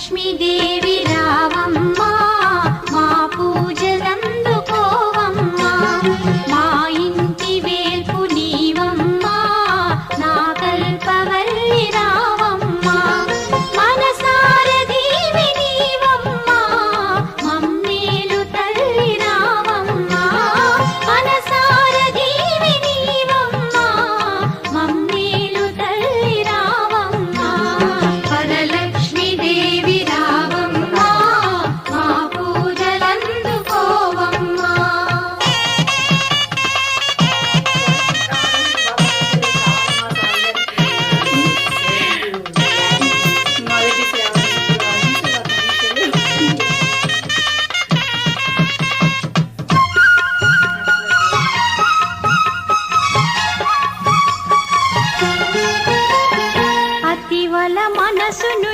వరలక్ష్మీదేవి రావమ్మా మా పూజలందుకోవమ్మా మా ఇంటి వేల్పు నీవమ్మా నా కల్పవల్లి రావమ్మా మనసార దీవి నీవమ్మా మమ్మేలు తల్లి రావమ్మా మనసార దీవి నీవమ్మా మమ్మేలు తల్లి రావమ్మా వరలక్ష్మీదేవి రావమ్మా మా పూజలందుకోవమ్మా. అతివల మనసును